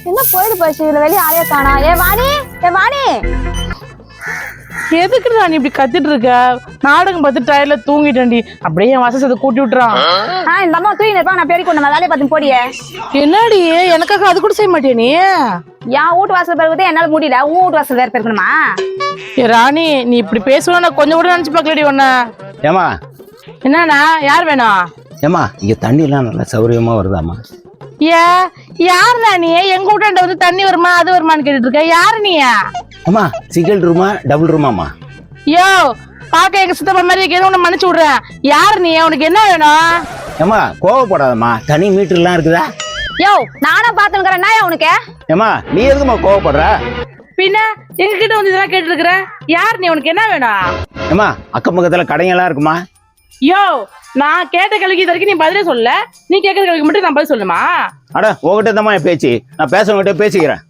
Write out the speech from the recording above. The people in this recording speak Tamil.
என்ன போயிட்டு போச்சு இதுல வெளியே ஆளைய காணோம். ஏ வாணி, ஏ வாணி. எதுக்கு நான் இப்படி கத்திட்டு இருக்க? நாடகம் பார்த்து டயர்ல தூங்கிட்டேன்டி. அப்படியே என் வசதி கூட்டி விட்டுறான். இந்த அம்மா தூங்கி இருப்பாங்க, நான் பெரிய கொண்டு வேலையை பார்த்து போடியே. என்னடி எனக்காக அது கூட செய்ய மாட்டியா நீ? என் வீட்டு வாசல் பெருக்குதே என்னால முடியல, உன் வீட்டு வாசல் வேற பெருக்கணுமா? ஏ ராணி, நீ இப்படி பேசுவா நான் கொஞ்சம் கூட நினைச்சு பார்க்கலடி உன்ன. ஏமா என்னண்ணா, யார் வேணும்? ஏமா இங்க தண்ணி எல்லாம் நல்லா சௌரியமா வருதாமா? யாருண்ணா நீ? எங்க வீட்டாண்ட வந்து தண்ணி வருமா அது வருமான்னு கேட்டுட்டு இருக்க. யாரு நீ? அம்மா சிங்கிள் ரூமா டபுள் ரூமாமா? யோ பாக்க எங்க சித்தப்பா மாதிரி இருக்கேன்னு உன்னை மன்னிச்சு விடுறேன். யாரு நீ? உனக்கு என்ன வேணும்? ஏமா கோவப்படாதம்மா, தனி மீட்டர் எல்லாம் இருக்குதா? யோ நானும் பாத்துக்கிறேன். நான் உனக்கு ஏமா நீ எதுக்குமா கோவப்படுற? பின்ன எங்க கிட்ட வந்து இதெல்லாம் கேட்டு இருக்கிற. யார் நீ? உனக்கு என்ன வேணும்? ஏமா அக்கம் பக்கத்துல கடைங்கெல்லாம் இருக்குமா? யோ நான் கேட்ட கேள்விக்கு இது வரைக்கும் நீ பதிலே சொல்ல. நீ கேட்கற கேள்விக்கு மட்டும் நான் பதில் சொல்லுமா? அட உங்ககிட்ட தான் பேச்சு, நான் பேசுறவங்கிட்ட பேசிக்கிறேன்.